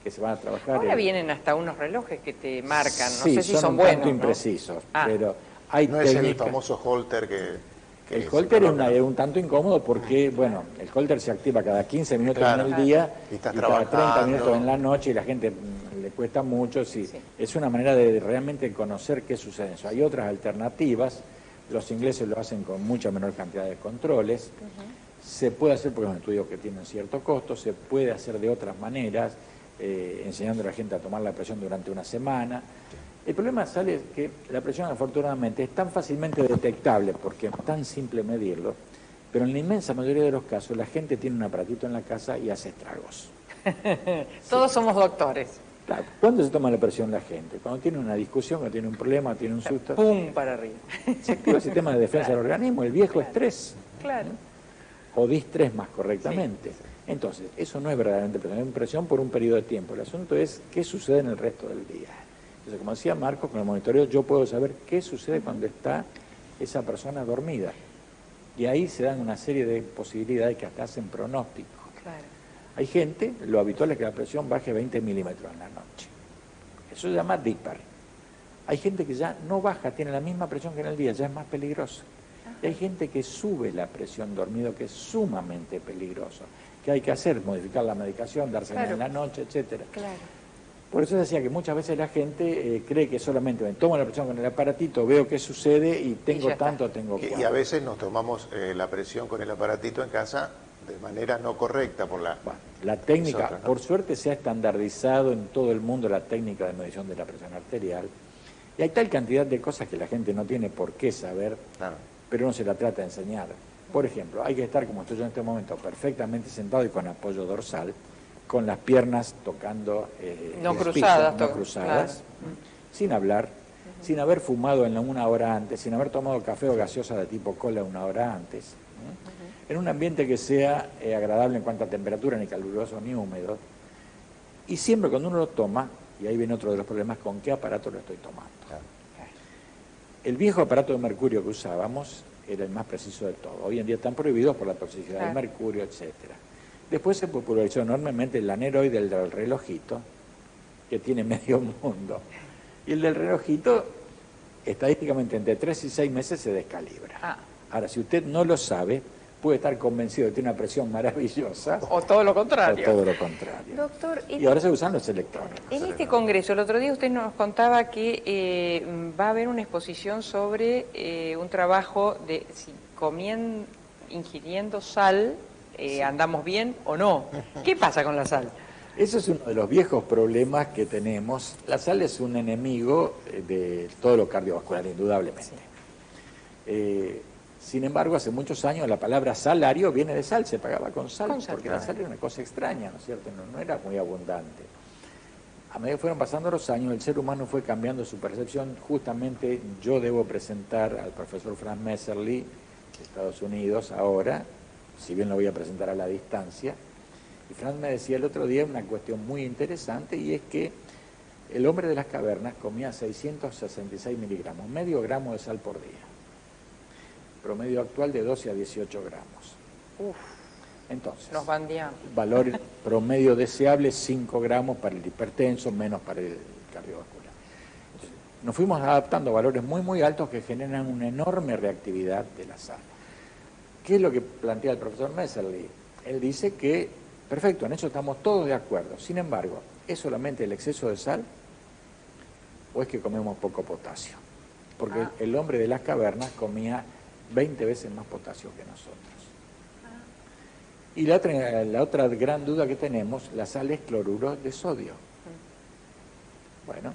que se van a trabajar. Ahora vienen hasta unos relojes que te marcan, no sí, sé si son son un buenos, tanto ¿no? imprecisos, Ah. pero hay No es el técnicas. famoso holter que El se holter coloca. es un tanto incómodo porque, bueno, el holter se activa cada 15 minutos Claro. en el día Y estás cada 30 trabajando. minutos en la noche y la gente le cuesta mucho. Sí. Es una manera de realmente conocer qué sucede en eso. Hay otras alternativas, los ingleses lo hacen con mucha menor cantidad de controles. Se puede hacer porque es un estudio que tiene cierto costo, se puede hacer de otras maneras, enseñando a la gente a tomar la presión durante una semana. El problema sale que la presión, afortunadamente, es tan fácilmente detectable porque es tan simple medirlo, pero en la inmensa mayoría de los casos la gente tiene un aparatito en la casa y hace estragos. Todos somos doctores. Claro. ¿Cuándo se toma la presión la gente? Cuando tiene una discusión, cuando tiene un problema, tiene un susto. ¡Pum! Para arriba. Se activa el sistema de defensa del organismo, el viejo estrés. Claro. O distrés más correctamente. Entonces, eso no es verdaderamente presión, es presión por un periodo de tiempo. El asunto es qué sucede en el resto del día. Entonces, como decía Marcos, con el monitoreo yo puedo saber qué sucede cuando está esa persona dormida. Y ahí se dan una serie de posibilidades que hasta hacen pronósticos. Claro. Hay gente, lo habitual es que la presión baje 20 milímetros en la noche. Eso se llama DIPER. Hay gente que ya no baja, tiene la misma presión que en el día, ya es más peligroso. Y hay gente que sube la presión dormido, que es sumamente peligroso. ¿Qué hay que hacer? Modificar la medicación, dársela en la noche, etcétera. Claro. Por eso decía que muchas veces la gente cree que solamente me tomo la presión con el aparatito, veo qué sucede y tengo ya está. tanto, tengo Y cual. a veces nos tomamos la presión con el aparatito en casa de manera no correcta por la... Bueno, la técnica, Es otra, ¿no? por suerte se ha estandarizado en todo el mundo la técnica de medición de la presión arterial. Y hay tal cantidad de cosas que la gente no tiene por qué saber, Claro. pero no se la trata de enseñar. Por ejemplo, hay que estar, como estoy yo en este momento, perfectamente sentado y con apoyo dorsal, con las piernas tocando No el cruzadas, piso, no cruzadas, sin hablar, sin haber fumado en una hora antes, sin haber tomado café o gaseosa de tipo cola una hora antes, en un ambiente que sea agradable en cuanto a temperatura, ni caluroso ni húmedo, y siempre cuando uno lo toma, y ahí viene otro de los problemas, ¿con qué aparato lo estoy tomando? Claro. El viejo aparato de mercurio que usábamos era el más preciso de todo. Hoy en día están prohibidos por la toxicidad del mercurio, etcétera. Después se popularizó enormemente el aneroide, el del relojito, que tiene medio mundo. Y el del relojito, estadísticamente, entre 3 y 6 meses se descalibra. Ahora, si usted no lo sabe, puede estar convencido de que tiene una presión maravillosa. O todo lo contrario. O todo lo contrario. Doctor, Y ahora se usan los electrónicos. en este congreso, el otro día usted nos contaba que va a haber una exposición sobre un trabajo de si ingiriendo sal, andamos bien o no. ¿Qué pasa con la sal? Ese es uno de los viejos problemas que tenemos. La sal es un enemigo de todo lo cardiovascular, indudablemente. Sin embargo, hace muchos años la palabra salario viene de sal, se pagaba con sal, porque la sal era una cosa extraña, ¿no es cierto? No era muy abundante. A medida que fueron pasando los años, el ser humano fue cambiando su percepción. Justamente yo debo presentar al profesor Franz Messerli de Estados Unidos ahora, si bien lo voy a presentar a la distancia. Y Franz me decía el otro día una cuestión muy interesante, y es que el hombre de las cavernas comía 666 miligramos, medio gramo de sal por día. Promedio actual de 12 a 18 gramos. Uf, entonces, nos bandeamos. Valor promedio deseable 5 gramos para el hipertenso, menos para el cardiovascular. Entonces, nos fuimos adaptando a valores muy muy altos que generan una enorme reactividad de la sal. ¿Qué es lo que plantea el profesor Messerli? Él dice que, perfecto, en eso estamos todos de acuerdo. Sin embargo, ¿es solamente el exceso de sal? o es que comemos poco potasio. Porque el hombre de las cavernas comía 20 veces más potasio que nosotros. Y la otra gran duda que tenemos, la sal es cloruro de sodio. Bueno,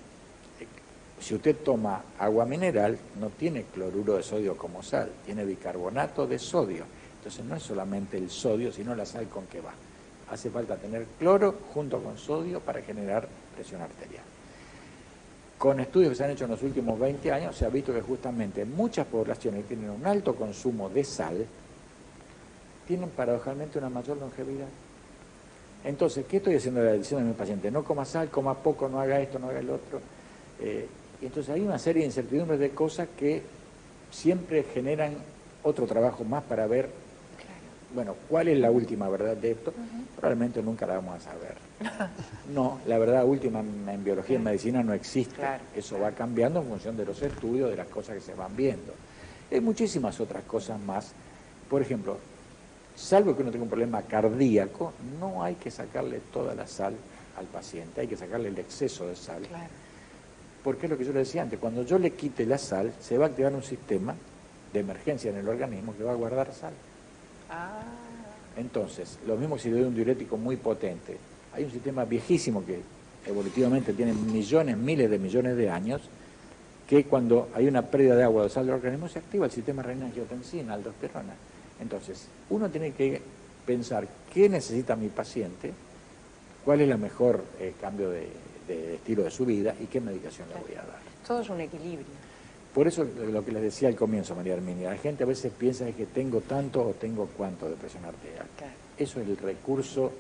si usted toma agua mineral, no tiene cloruro de sodio como sal, tiene bicarbonato de sodio. Entonces no es solamente el sodio, sino la sal con que va. Hace falta tener cloro junto con sodio para generar presión arterial. Con estudios que se han hecho en los últimos 20 años, se ha visto que justamente muchas poblaciones que tienen un alto consumo de sal, tienen paradojalmente una mayor longevidad. Entonces, ¿qué estoy haciendo la decisión de mi paciente? No coma sal, coma poco, no haga esto, no haga el otro. Y entonces hay una serie de incertidumbres de cosas que siempre generan otro trabajo más para ver, bueno, ¿cuál es la última verdad de esto? Probablemente nunca la vamos a saber. No, la verdad última en biología y en medicina no existe. Eso va cambiando en función de los estudios, de las cosas que se van viendo. Hay muchísimas otras cosas más. Por ejemplo, salvo que uno tenga un problema cardíaco, no hay que sacarle toda la sal al paciente, hay que sacarle el exceso de sal. Porque es lo que yo le decía antes, cuando yo le quite la sal, se va a activar un sistema de emergencia en el organismo que va a guardar sal. Entonces, lo mismo que si le doy un diurético muy potente. Hay un sistema viejísimo que evolutivamente tiene millones, miles de millones de años, que cuando hay una pérdida de agua o de sal del organismo se activa el sistema renina-angiotensina, aldosterona. Entonces, uno tiene que pensar qué necesita mi paciente, cuál es el mejor cambio de estilo de su vida y qué medicación le voy a dar. Todo es un equilibrio. Por eso lo que les decía al comienzo, María Herminia, la gente a veces piensa que tengo tanto o tengo cuánto de presión arterial. Eso es el recurso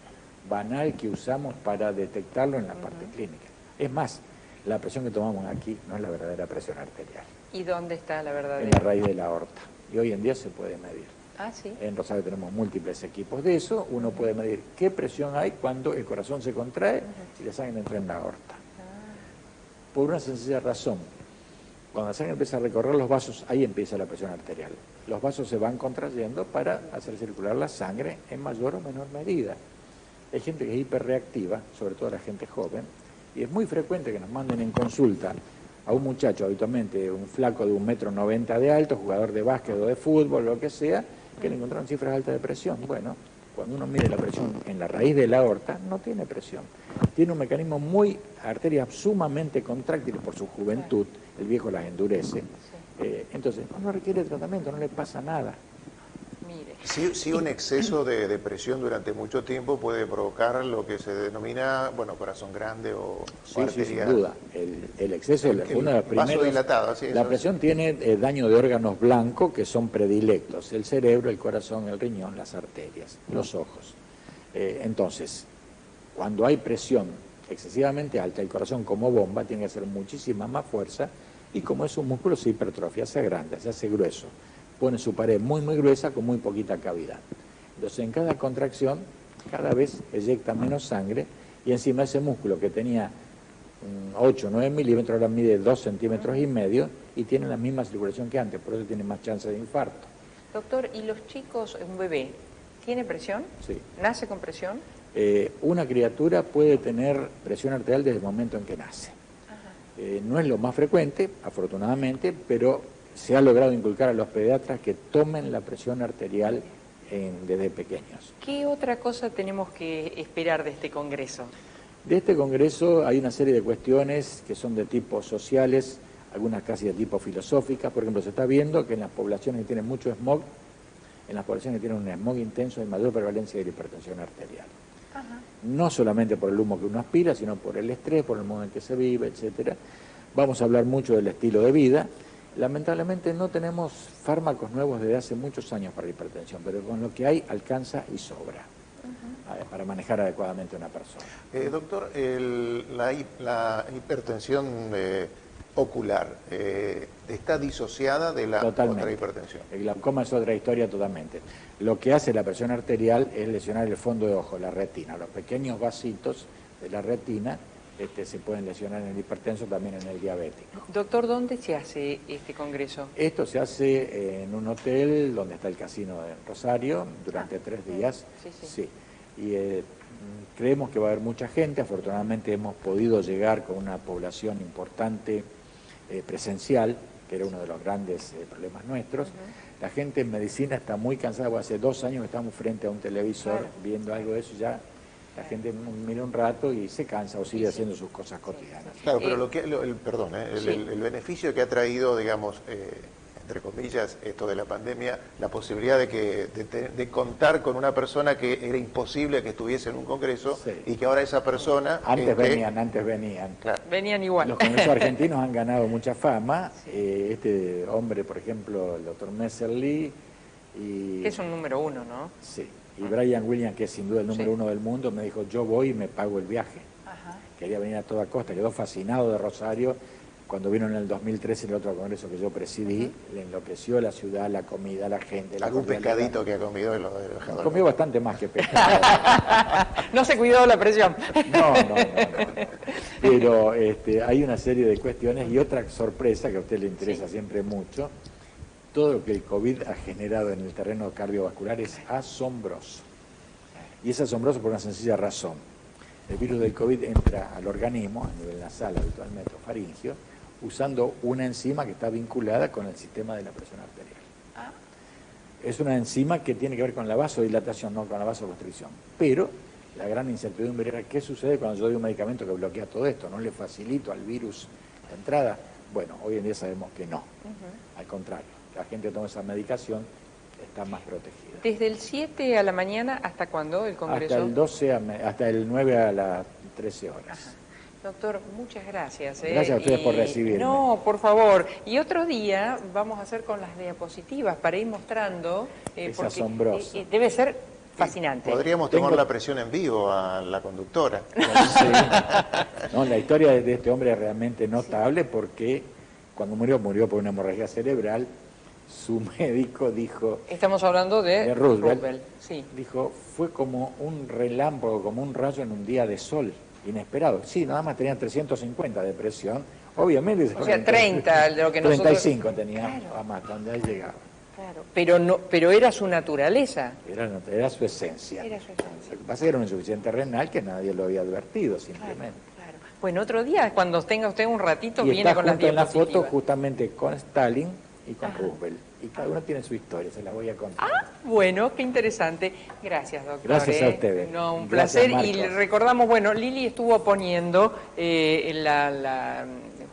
banal que usamos para detectarlo en la parte clínica. Es más, la presión que tomamos aquí no es la verdadera presión arterial. ¿Y dónde está la verdadera? En la raíz de la aorta. Y hoy en día se puede medir. ¿Sí? En Rosario tenemos múltiples equipos de eso. Uno puede medir qué presión hay cuando el corazón se contrae y la sangre entra en la aorta. Por una sencilla razón. Cuando la sangre empieza a recorrer los vasos, ahí empieza la presión arterial. Los vasos se van contrayendo para hacer circular la sangre en mayor o menor medida. Hay gente que es hiperreactiva, sobre todo la gente joven, y es muy frecuente que nos manden en consulta a un muchacho, habitualmente un flaco de 1,90 m de alto, jugador de básquet o de fútbol, lo que sea, que le encontraron cifras altas de presión. Bueno, cuando uno mide la presión en la raíz de la aorta, no tiene presión. Tiene un mecanismo arterias sumamente contráctiles por su juventud, el viejo las endurece. Entonces, no requiere tratamiento, no le pasa nada. Sí, un exceso de presión durante mucho tiempo puede provocar lo que se denomina, corazón grande o arterial. Sí, sin duda. El exceso es uno de los primeros. Vasodilatado, sí, la presión tiene daño de órganos blancos que son predilectos: el cerebro, el corazón, el riñón, las arterias, los ojos. Entonces, cuando hay presión excesivamente alta, el corazón como bomba tiene que hacer muchísima más fuerza, y como es un músculo se hipertrofia, se agranda, se hace grueso. Pone su pared muy gruesa con muy poquita cavidad. Entonces en cada contracción cada vez eyecta menos sangre, y encima ese músculo que tenía 8 o 9 milímetros ahora mide 2,5 centímetros y tiene la misma circulación que antes, por eso tiene más chance de infarto. Doctor, ¿y los chicos, un bebé, tiene presión? Sí. ¿Nace con presión? Una criatura puede tener presión arterial desde el momento en que nace. No es lo más frecuente, afortunadamente, pero se ha logrado inculcar a los pediatras que tomen la presión arterial desde pequeños. ¿Qué otra cosa tenemos que esperar de este congreso? De este congreso hay una serie de cuestiones que son de tipo sociales, algunas casi de tipo filosóficas. Por ejemplo, se está viendo que en las poblaciones que tienen mucho smog, en las poblaciones que tienen un smog intenso, hay mayor prevalencia de la hipertensión arterial. No solamente por el humo que uno aspira, sino por el estrés, por el modo en que se vive, etcétera. Vamos a hablar mucho del estilo de vida. Lamentablemente no tenemos fármacos nuevos desde hace muchos años para la hipertensión, pero con lo que hay alcanza y sobra para manejar adecuadamente a una persona. Doctor, la hipertensión ocular está disociada de la otra hipertensión. El glaucoma es otra historia totalmente. Lo que hace la presión arterial es lesionar el fondo de ojo, la retina. Los pequeños vasitos de la retina se pueden lesionar en el hipertenso, también en el diabético. Doctor, ¿dónde se hace este congreso? Esto se hace en un hotel donde está el casino de Rosario durante 3 días. Sí. y creemos que va a haber mucha gente. Afortunadamente hemos podido llegar con una población importante presencial, que era uno de los grandes problemas nuestros. La gente en medicina está muy cansada, porque hace 2 años que estamos frente a un televisor viendo algo de eso, ya la gente mira un rato y se cansa o sigue haciendo sus cosas cotidianas. Claro, pero el beneficio que ha traído, digamos, entre comillas, esto de la pandemia, la posibilidad de contar con una persona que era imposible que estuviese en un congreso y que ahora esa persona... Antes venían. Claro. Venían igual. Los congresos argentinos han ganado mucha fama. Este hombre, por ejemplo, el doctor Messerly... Que es un número 1, ¿no? Sí. Y Brian Williams, que es sin duda el número 1 del mundo, me dijo, yo voy y me pago el viaje. Quería venir a toda costa, quedó fascinado de Rosario. Cuando vino en el 2013 el otro congreso que yo presidí, le enloqueció la ciudad, la comida, la gente. ¿Algún pescadito que ha comido el embajador? Comió bastante más que pescado. No se cuidó la presión. No. Pero hay una serie de cuestiones y otra sorpresa que a usted le interesa siempre mucho. Todo lo que el COVID ha generado en el terreno cardiovascular es asombroso. Y es asombroso por una sencilla razón. El virus del COVID entra al organismo, a nivel nasal habitualmente, o faringio, usando una enzima que está vinculada con el sistema de la presión arterial. Es una enzima que tiene que ver con la vasodilatación, no con la vasoconstricción. Pero la gran incertidumbre era qué sucede cuando yo doy un medicamento que bloquea todo esto, ¿no le facilito al virus la entrada? Bueno, hoy en día sabemos que no, al contrario. La gente toma esa medicación, está más protegida. ¿Desde el 7 a la mañana hasta cuándo el congreso? Hasta el 9 a las 13 horas. Doctor, muchas gracias. Gracias a ustedes por recibirme. No, por favor. Y otro día vamos a hacer con las diapositivas para ir mostrando. Es asombroso. Debe ser fascinante. Podríamos tomar la presión en vivo a la conductora. Sí. No, la historia de este hombre es realmente notable porque cuando murió por una hemorragia cerebral. Su médico dijo... Estamos hablando de Roosevelt. Sí. Dijo, fue como un relámpago, como un rayo en un día de sol, inesperado. Sí, nada más tenían 350 de presión. Obviamente... O sea, 30, de lo que 35 nosotros... tenía, a más, donde él llegaba. Claro. Pero era su naturaleza. Era su esencia. Lo que pasa es que era un insuficiente renal que nadie lo había advertido, simplemente. Claro. Bueno, otro día, cuando tenga usted un ratito, y viene con las diapositivas. en la foto justamente con Stalin y con Roosevelt. Y cada uno tiene su historia, se las voy a contar. Bueno, qué interesante. Gracias, doctor. Gracias a ustedes. No, un Gracias, placer. Y le recordamos, bueno, Lili estuvo poniendo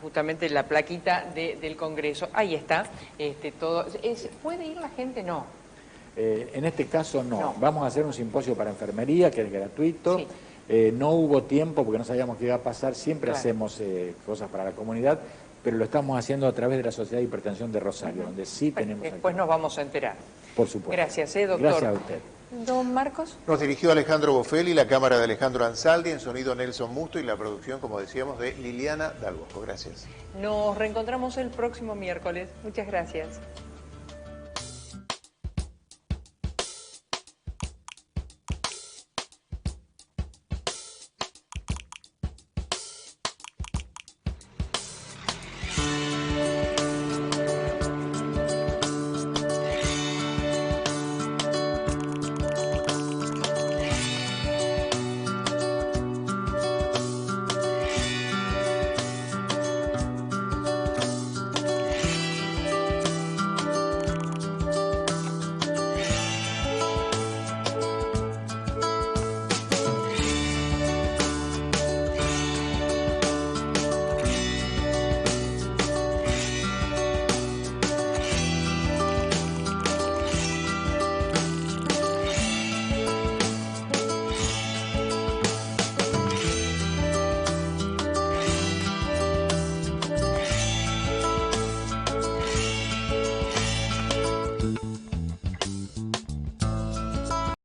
justamente la plaquita del Congreso. Ahí está. Todo. ¿Puede ir la gente? No. En este caso no. Vamos a hacer un simposio para enfermería, que es gratuito. Sí. No hubo tiempo porque no sabíamos qué iba a pasar. Siempre hacemos cosas para la comunidad, pero lo estamos haciendo a través de la Sociedad de Hipertensión de Rosario, donde sí tenemos... Después nos vamos a enterar. Por supuesto. Gracias, doctor. Gracias a usted. Don Marcos. Nos dirigió Alejandro Bofelli, la cámara de Alejandro Ansaldi, en sonido Nelson Musto y la producción, como decíamos, de Liliana Dalbosco. Gracias. Nos reencontramos el próximo miércoles. Muchas gracias.